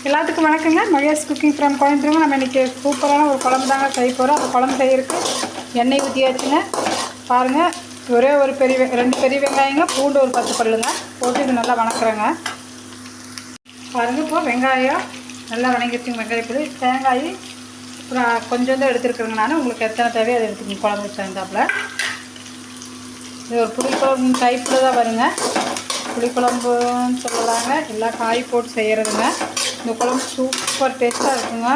எல்லாத்துக்கும் வணக்கங்க. Mahesh cooking from கோயம்புத்தூருங்க. நம்ம இன்றைக்கி சூப்பரான ஒரு குழம்பு தாங்க செய்ய போகிறோம். அந்த குழம்பு செய்யறதுக்கு எண்ணெய் ஊற்றியாச்சுங்க. பாருங்கள், ஒரே ஒரு ரெண்டு பெரிய வெங்காயங்க, பூண்டு ஒரு 10 பல்லுங்க போட்டு இது நல்லா வணக்குறேங்க. பாருங்கள், இப்போ வெங்காயம் நல்லா வணங்கிடுச்சுங்க. வெங்காயப்பொடி, தேங்காய் அப்புறம் கொஞ்சம் தான் எடுத்துருக்குறேங்க. நான் உங்களுக்கு எத்தனை தேவையோ அதை எடுத்துக்கோங்க. குழம்பு சேர்ந்தாப்புல இது ஒரு புளிக்குழம்பு டைப்பில் தான் வருங்க. புளிக்குழம்புன்னு சொல்லலாங்க. எல்லா காய் போட்டு செய்கிறதுங்க. இந்த குழம்பு சூப்பர் டேஸ்ட்டாக இருக்குங்க.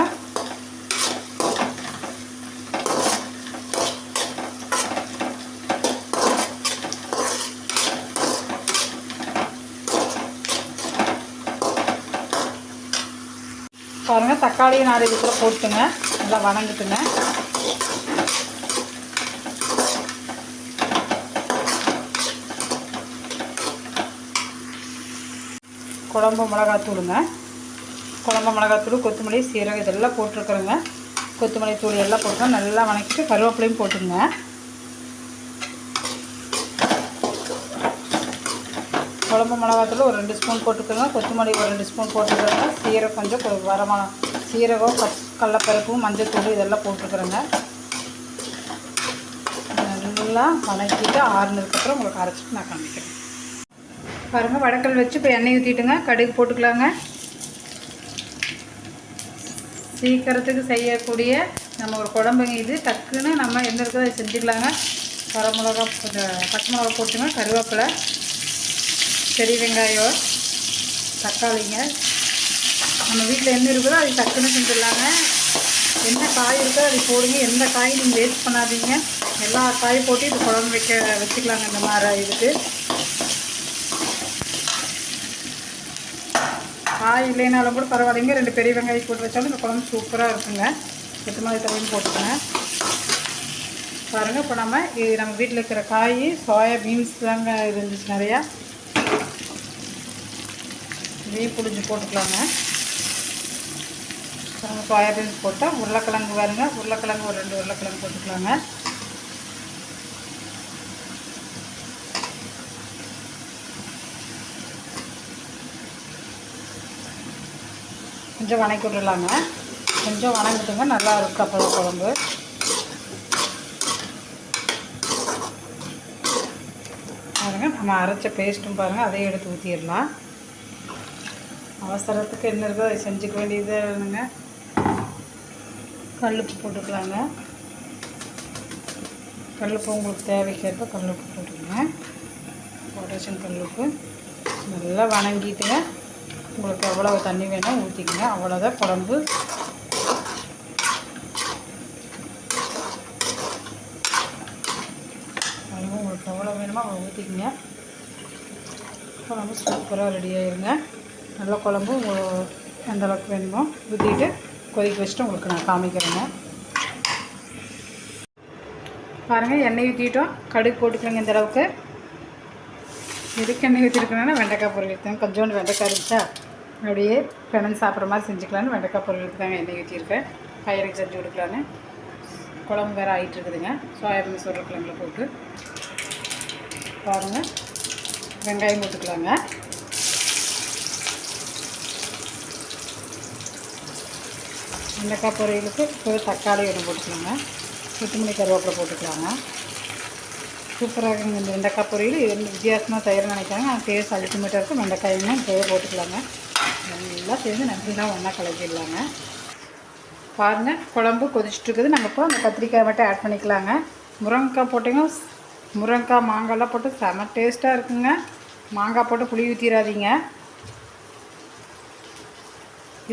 பாருங்கள், தக்காளியும் 4 இதுக்குள்ள போட்டுங்க. நல்லா வணங்கிட்டுங்க. குழம்பு மிளகாத்தூளுங்க. குழம்பு மிளகாத்தூள், கொத்தமல்லி, சீரகம் இதெல்லாம் போட்டிருக்குறேங்க. கொத்தமல்லி தூள் எல்லாம் போட்டு நல்லா வணக்கிட்டு கருவேப்பிலையும் போட்டுங்க. குழம்பு மிளகாத்தூள் ஒரு 2 ஸ்பூன் போட்டுக்கோங்க. கொத்தமல்லி ஒரு 2 ஸ்பூன் போட்டுக்கிறேங்க. சீரகம் கொஞ்சம் வரமான சீரகம், கடலப்பருப்பு, மஞ்சள் இதெல்லாம் போட்டுருக்குறேங்க. நல்லா வணக்கிட்டு ஆறுனதுக்கப்புறம் உங்களுக்கு அரைச்சிட்டு நான் காமிக்கிறேன். பாருங்கள், வடக்கல் வச்சு இப்போ எண்ணெய் ஊற்றிட்டுங்க. கடுகு போட்டுக்கலாங்க. சீக்கிரத்துக்கு செய்யக்கூடிய நம்ம ஒரு குழம்புங்க இது. டக்குன்னு நம்ம என்ன இருக்கோ அதை செஞ்சுக்கலாங்க. வரமிளகா, பச்சை மிளகா போட்டுங்க. கருவேப்பிலை, பெரிய வெங்காயம், தக்காளிங்க. நம்ம வீட்டில் என்ன இருக்குதோ அது டக்குன்னு செஞ்சிடலாங்க. என்ன காய் இருக்கோ அதை போடுங்க. எந்த காய் நீங்கள் வேஸ்ட் பண்ணாதீங்க. எல்லா காயும் போட்டு இது குழம்பு வச்சுக்கலாங்க. இந்த மாதிரி இதுக்கு காய் இல்லைனாலும் கூட பரவாயில்லைங்க. 2 பெரிய வெங்காயம் போட்டு வச்சாலும் இந்த குழம்பு சூப்பராக இருக்குங்க. கொத்தமல்லி தழையும் போட்டுக்கோங்க. பாருங்கள், இப்போ நம்ம வீட்டில் இருக்கிற காய் சோயா பீன்ஸ் தாங்க இருந்துச்சு நிறையா. இதையும் புளிஞ்சு போட்டுக்கலாங்க. சோயா பீன்ஸ் போட்டால் உருளைக்கிழங்கு பாருங்க. உருளைக்கிழங்கு ஒரு 2 உருளைக்கிழங்கு போட்டுக்கலாங்க. கொஞ்சம் வணக்கி விடலாங்க. கொஞ்சம் வணங்கிட்டுங்க, நல்லா இருக்கும் அப்போ குழம்பு. பாருங்கள், நம்ம அரைச்ச பேஸ்ட்டும் பாருங்கள், அதையும் எடுத்து ஊற்றிடலாம். அவசரத்துக்கு என்ன இருக்கோ அதை செஞ்சுக்க வேண்டியது வேணுங்க. கல்லுப்பு போட்டுக்கலாங்க. கல்லுப்பு உங்களுக்கு தேவைக்கேற்ப கல்லுப்பு போட்டுக்கோங்க. பொட்டேஷியம் கல்லுப்பு நல்லா வணங்கிட்டுங்க. உங்களுக்கு எவ்வளோ தண்ணி வேணும் ஊற்றிக்கங்க. அவ்வளோதான் குழம்பு. உங்களுக்கு எவ்வளோ வேணுமோ அவ்வளோ ஊற்றிக்கங்க. குழம்பு சூப்பராக ரெடி ஆகிருங்க. நல்ல குழம்பு எந்த அளவுக்கு வேணுமோ ஊற்றிட்டு கொதிக்க வச்சுட்டு உங்களுக்கு நான் காமிக்கிறேங்க. பாருங்கள், எண்ணெய் ஊற்றிட்டோம். கடுகு போட்டுக்கோங்க. இந்த அளவுக்கு எதுக்கு எண்ணெய் ஊற்றிருக்கணுன்னா வெண்டைக்காய் பொரியல் எடுத்தாங்க. கொஞ்சோண்டு வெண்டைக்காய் இருந்துச்சா அப்படியே பிணைஞ்சு சாப்பிட்ற மாதிரி செஞ்சுக்கலான்னு வெண்டைக்காய் பொரியல் எடுத்தாங்க. எண்ணெய் ஊற்றிருக்கேன். பயிருக்கு செஞ்சு கொடுக்கலான்னு. குழம்பு வேறு ஆகிட்டு இருக்குதுங்க. சோயாபீன்ஸ் உருளைக்கிழங்குல போட்டு பாருங்கள். வெங்காயம் போட்டுக்கலாங்க. வெண்டைக்காய் பொரியலுக்கு ஒரு தக்காளி ஒன்று போட்டுக்கலாங்க. கொத்தமல்லி, கருவேப்பிலை போட்டுக்கலாங்க. சூப்பராக இருக்குங்க இந்த வெண்டைக்காய் பொரியல். இது வந்து வித்தியாசமாக செய்கிறேன்னு நினைக்கிறாங்க. ஆனால் டேஸ்ட் அல்டிமேட்டாக இருக்கும். வெண்டைக்காயுமே தேவை போட்டுக்கலாங்க. நல்லா சேர்ந்து நல்லா ஒன்றா கலக்கிடலாங்க. பாருங்கள், குழம்பு கொதிச்சுட்ருக்குது. நம்ம இப்போ அந்த கத்திரிக்காய் மட்டும் ஆட் பண்ணிக்கலாங்க. முருங்கைக்காய் போட்டிங்க. முருங்கைக்காய், மாங்காய்லாம் போட்டு செம டேஸ்ட்டாக இருக்குங்க. மாங்காய் போட்டு புளி ஊற்றிடாதீங்க.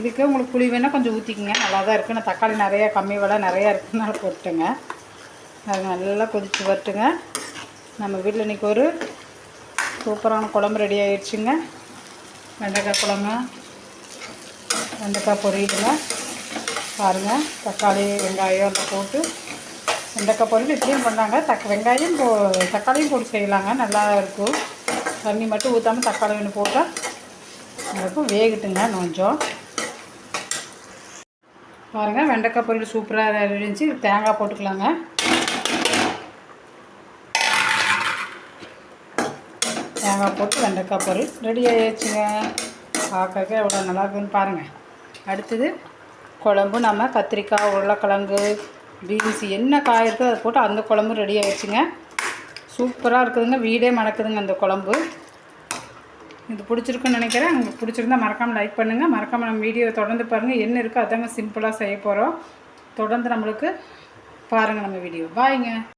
இதுக்கு உங்களுக்கு புளி வேணால் கொஞ்சம் ஊற்றிக்கிங்க. நல்லா தான் இருக்குது. நான் தக்காளி நிறையா கம்மி விலை நிறையா இருக்குதுனால போட்டுங்க. அது நல்லா கொதித்து வரட்டுங்க. நம்ம வீட்டில் இன்றைக்கி ஒரு சூப்பரான குழம்பு ரெடி ஆகிடுச்சுங்க. வெண்டைக்காய் குழம்பு, வெண்டைக்காய் பொரியலுங்க. பாருங்கள், தக்காளி வெங்காயம் எல்லாம் போட்டு வெண்டைக்காய் பொரியல் இப்படியும் பண்ணாங்க. வெங்காயம் தக்காளியும் போட்டு செய்யலாங்க. நல்லா இருக்கும். தண்ணி மட்டும் ஊற்றாமல் தக்காளி ஒன்று போட்டால் அதுக்கும் வேகட்டுங்க கொஞ்சம். பாருங்கள், வெண்டைக்காய் பொரியல் சூப்பராக இருந்துச்சு. தேங்காய் போட்டுக்கலாங்க. தேங்காய் போட்டு வெண்டைக்காய் பொரியல் ரெடி ஆகிடுச்சுங்க. பார்க்கறதுக்கு எவ்வளோ நல்லா இருக்குன்னு பாருங்கள். அடுத்தது குழம்பு நம்ம கத்திரிக்காய், உருளைக்கிழங்கு, பீன்ஸ் என்ன காய் இருக்கோ அதை போட்டு அந்த குழம்பு ரெடி ஆகிடுச்சுங்க. சூப்பராக இருக்குதுங்க, வீடே மணக்குதுங்க அந்த குழம்பு. இது பிடிச்சிருக்குன்னு நினைக்கிறேன். உங்களுக்கு பிடிச்சிருந்தா மறக்காமல் லைக் பண்ணுங்கள். மறக்காமல் நம்ம வீடியோவை தொடர்ந்து பாருங்கள். என்ன இருக்குது அதாங்க சிம்பிளாக செய்ய போகிறோம். தொடர்ந்து நம்மளுக்கு பாருங்கள் நம்ம வீடியோ. பாய்ங்க.